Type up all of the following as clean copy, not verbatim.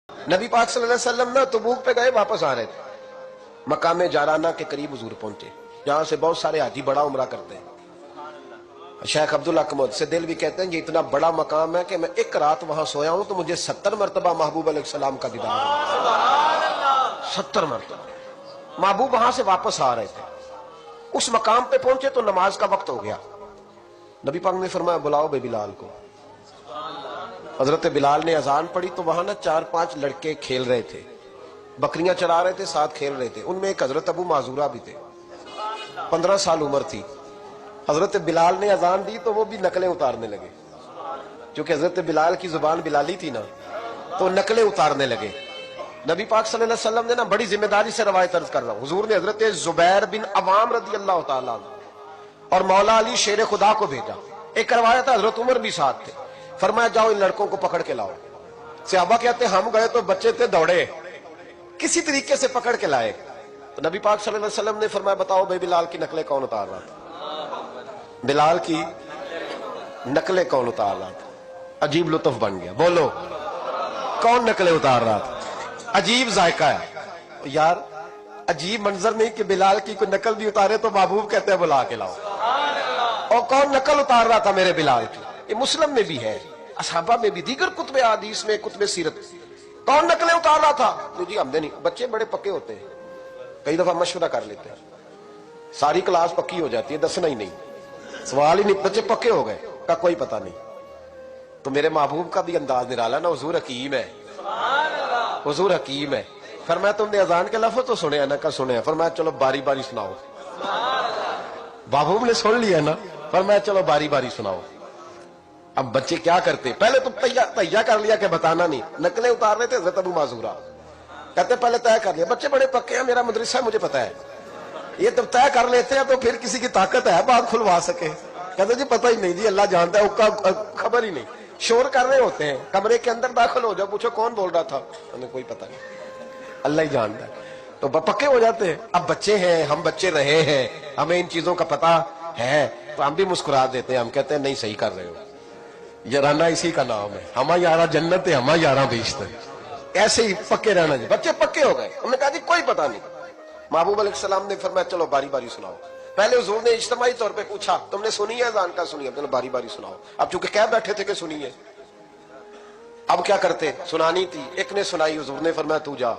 नबी पाक सल्लल्लाहु अलैहि वसल्लम ना तबूक पे गए, वापस आ रहे थे, मकाम जाराना के करीब हुजूर पहुंचे, जहां से बहुत सारे हाजी बड़ा उम्रा करते हैं। शेख अब्दुल हक से दिल भी कहते हैं ये इतना बड़ा मकाम है कि मैं एक रात वहां सोया हूं तो मुझे 70 मरतबा महबूब अलैहिस्सलाम का दीदार हुआ। 70 मरतबा महबूब वहां से वापस आ रहे थे, उस मकाम पे पहुंचे तो नमाज का वक्त हो गया। नबी पाक ने फरमाया बुलाओ बे बिलाल को। हजरत बिलाल ने अजान पढ़ी तो वहां ना 4-5 लड़के खेल रहे थे, बकरियां चरा रहे थे, साथ खेल रहे थे। उनमें एक हजरत अबू माजूरा भी थे, 15 साल उम्र थी। हजरत बिलाल ने अजान दी तो वो भी नकलें उतारने लगे, क्योंकि हजरत बिलाल की जुबान बिलाली थी ना, तो नकलें उतारने लगे। नबी पाक सल्लल्लाहु अलैहि वसल्लम ने ना बड़ी जिम्मेदारी से रवायत अर्ज कर रहा हूं, हुजूर ने हजरत जुबैर बिन अवाम रदी अल्लाह तआला और मौला अली शेर खुदा को भेजा। एक रवायत हजरत उमर भी साथ थे, फरमाया जाओ इन लड़कों को पकड़ के लाओ। सहाबा कहते हम गए तो बच्चे थे, दौड़े, किसी तरीके से पकड़ के लाए। तो नबी पाक सल्लल्लाहु अलैहि वसल्लम ने फरमाया बताओ भाई बिलाल की नकलें कौन उतार रहा था? बिलाल की नकलें कौन उतार रहा था? अजीब लुत्फ बन गया। बोलो कौन नकलें उतार रहा था? अजीब जायका है यार, अजीब मंजर नहीं कि बिलाल की कोई नकल भी उतारे तो महबूब कहते हैं बुला के लाओ। और कौन नकल उतार रहा था मेरे बिलाल की? ये मुस्लिम में भी है, असहाबा में भी, दीगर कुतुब हदीस में, कुतुब सीरत। कौन नकलें उतार रहा था? नहीं जी हमने नहीं। बच्चे बड़े पक्के होते हैं, कई दफा मशवरा कर लेते हैं, सारी क्लास पक्की हो जाती है, दसना ही नहीं, सवाल ही नहीं, बच्चे पक्के हो गए का कोई पता नहीं। तो मेरे महबूब का भी अंदाज निराला ना, हुजूर हकीम है, हुजूर हकीम है। फरमाया तुमने अजान के लफ्ज तो सुने ना? का सुने। फरमाया चलो बारी बारी सुनाओ। महबूब ने सुन लिया ना, फरमाया चलो बारी बारी सुनाओ। अब बच्चे क्या करते, पहले तो तैयार कर लिया कि बताना नहीं, नकलें उतार रहे थे हज़रत अबू माजूरा, कहते पहले तय कर लिया, बच्चे बड़े पक्के हैं, मेरा मदरसा है मुझे पता है। ये जब तय कर लेते हैं तो फिर किसी की ताकत है बात खुलवा सके। कहते जी पता ही नहीं जी, अल्लाह जानता है, उसका खबर ही नहीं। शोर कर रहे होते हैं, कमरे के अंदर दाखिल हो जाओ, पूछो कौन बोल रहा था, हमें कोई पता नहीं, अल्लाह ही जानता है। तो पक्के हो जाते हैं। अब बच्चे हैं, हम बच्चे रहे हैं, हमें इन चीजों का पता है, तो हम भी मुस्कुरा देते हैं, हम कहते हैं नहीं सही कर रहे हो, याराना इसी का नाम है, हमारा यारा जन्नत है, हमारा यारा बेइज्जत है। ऐसे ही पक्के रहना जी। बच्चे पक्के हो गए, उन्होंने कहा जी कोई पता नहीं। महबूब अलैहिस्सलाम ने फरमाया चलो बारी बारी सुनाओ। पहले हुजूर ने इज्तिमाई तौर पे पूछा तुमने सुनी है अज़ान का? सुनी है। चलो बारी बारी सुनाओ। अब चूंकि कह बैठे थे कि सुनी है, अब क्या करते, सुनानी थी। एक ने सुनाई, हुजूर ने फरमाया तू जा।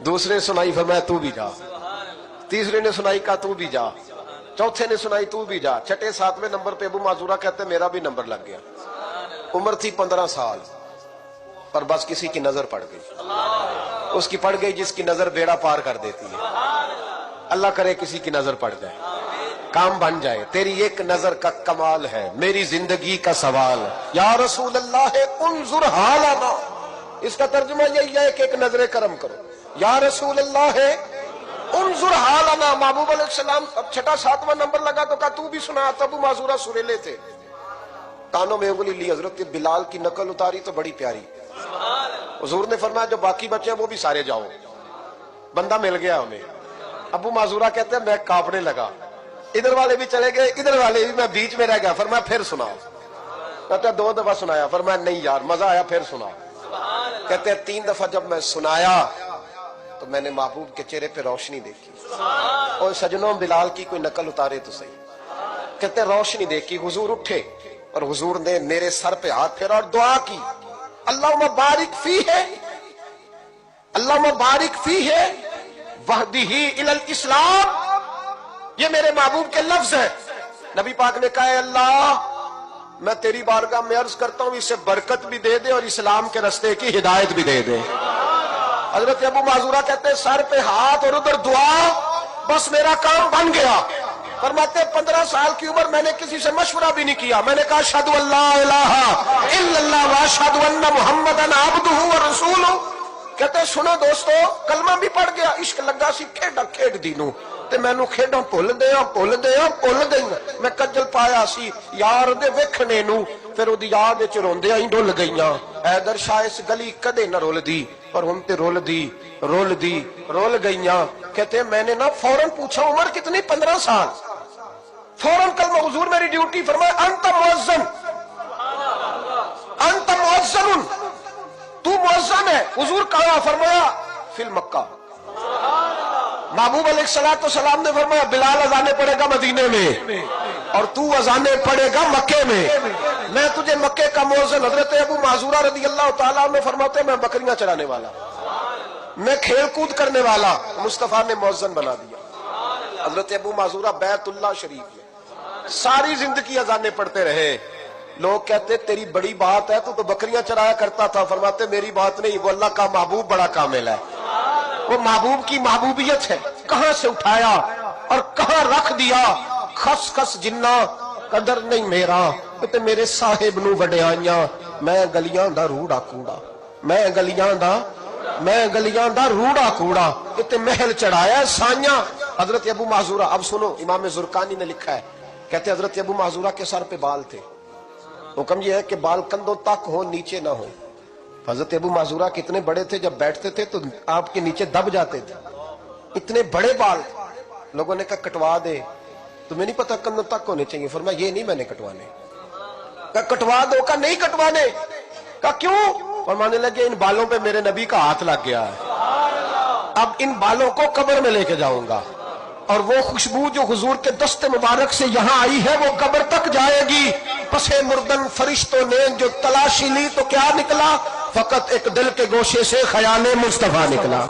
दूसरे ने सुनाई, फरमाया तू भी जा। तीसरे ने सुनाई, कहा तू भी जा। चौथे ने सुनाई, तू भी जा। छठे 7वें नंबर पे अबू माजूरा कहते मेरा भी नंबर लग गया। उम्र थी 15 साल, पर बस किसी की नजर पड़ गई, उसकी पड़ गई जिसकी नजर बेड़ा पार कर देती है। अल्लाह करे किसी की नजर पड़ जाए, काम बन जाए। तेरी एक नजर का कमाल है, मेरी जिंदगी का सवाल। या रसूल अल्लाह उन्जुर हालना, इसका तर्जुमा यही है कि एक नजर करम करो। या रसूल अल्लाह उन्जुर हालना। महबूब अलैहिस्सलाम अब छठा 7वां नंबर लगा तो कहा तू भी सुना। तब अबू माजूरा सुरीले थे, कानों में उंगली ली, हजरत बिलाल की नकल उतारी तो बड़ी प्यारी। हुजूर ने फरमाया जो बाकी बच्चे हैं वो भी सारे जाओ, बंदा मिल गया हमें। अबू माजूरा कहते हैं मैं कांपने लगा, इधर वाले भी चले गए, इधर वाले भी, मैं बीच में रह गया। फरमाया फिर सुनाओ। कहते 2 दफा सुनाया। फरमाया नहीं यार मजा आया, फिर सुनाओ। कहते 3 दफा जब मैं सुनाया तो मैंने महबूब के चेहरे पे रोशनी देखी। और सजनों बिलाल की कोई नकल उतारे तो सही। कहते रोशनी देखी, हुजूर उठे और हुजूर ने मेरे सर पे हाथ फेरा और दुआ की, अल्लाहुम्मा बारिक फी है, अल्लाहुम्मा बारिक फी है वहदीही इलल इस्लाम। ये मेरे महबूब के लफ्ज है। नबी पाक ने कहा अल्लाह मैं तेरी बारगाह में अर्ज करता हूं इसे बरकत भी दे दे और इस्लाम के रास्ते की हिदायत भी दे दे। हजरत अबू माजूरा कहते सर पे हाथ और उधर दुआ, बस मेरा काम बन गया। फरमाते 15 साल की उम्र, मैंने किसी से मशवरा भी नहीं किया। मैंने कहा अशहदु अल्ला इलाहा इल्लल्लाह व अशहदु अन्ना मुहम्मदन अब्दुहु व रसूलुहु। कहते सुनो दोस्तों, कलमा भी पढ़ गया, इश्क लगा सी खेडा खेड दी नूं ते मैनू खेडा भुल गई। मैं कज्जल पाया सी यार दे वेखणे नूं, फिर ओदी याद विच रोंदिया ही डुल गईयां। ऐदर शाह इस गली कदे न रुलदी, पर हुण ते रुल गईयां। कहते मैंने ना फौरन पूछा उम्र कितनी? 15 साल। फौरन कलमा, हुजूर मेरी ड्यूटी। फरमाया अंत मुअज्जन, अंत मुअज्जन, तू मुअज्जन है। हुजूर कहाँ? फरमाया फिल मक्का। महबूब अलैहिस्सलाम ने फरमाया बिलाल अजाने पड़ेगा मदीने में और तू अजाने पड़ेगा मक्के में। मैं तुझे मक्के का मुअज्जिन। हजरत अबू माजूरा रदी अल्लाह तआला अन्हु फरमाते मैं बकरियां चराने वाला, मैं खेल कूद करने वाला, मुस्तफा ने मुअज्जिन बना दिया। हजरत अबू माजूरा बैतुल्लाह शरीफ में सारी जिंदगी अजाने पढ़ते रहे। लोग कहते तेरी बड़ी बात है, तू तो बकरियां चराया करता था। फरमाते मेरी बात नहीं, वो अल्लाह का महबूब बड़ा कामिल है। वो महबूब की महबूबियत है, कहां से उठाया और कहां रख दिया। खस खस जिन्ना कदर नहीं मेरा, ते मेरे साहिब नू वड्याइयां। मैं गलियां दा रूड़ा कूड़ा, मैं गलियां दा रूड़ा कूड़ा, ते महल चढ़ाया साइयां। हजरत अबू माजूरा, अब सुनो, इमाम जुरकानी ने लिखा है, कहते हजरत अबू माजूरा के सर पे बाल थे। हुक्म यह है कि बाल कंधों तक हो, नीचे ना हो। हजरत अबू माजूरा कितने बड़े थे, जब बैठते थे तो आपके नीचे दब जाते थे, इतने बड़े बाल। लोगों ने कहा कटवा दे, तुम्हें नहीं पता कंधों तक होने चाहिए। फरमाया ये नहीं मैंने कटवाने। कहा कटवा दो। का नहीं कटवाने। का क्यों? फरमाने लगे इन बालों पे मेरे नबी का हाथ लग गया है, अब इन बालों को कब्र में लेके जाऊंगा और वो खुशबू जो हुजूर के दस्ते मुबारक से यहाँ आई है वो कब्र तक जाएगी। पसे मुर्दन फरिश्तों ने जो तलाशी ली तो क्या निकला? फकत एक दिल के गोशे से ख्याल मुस्तफा निकला।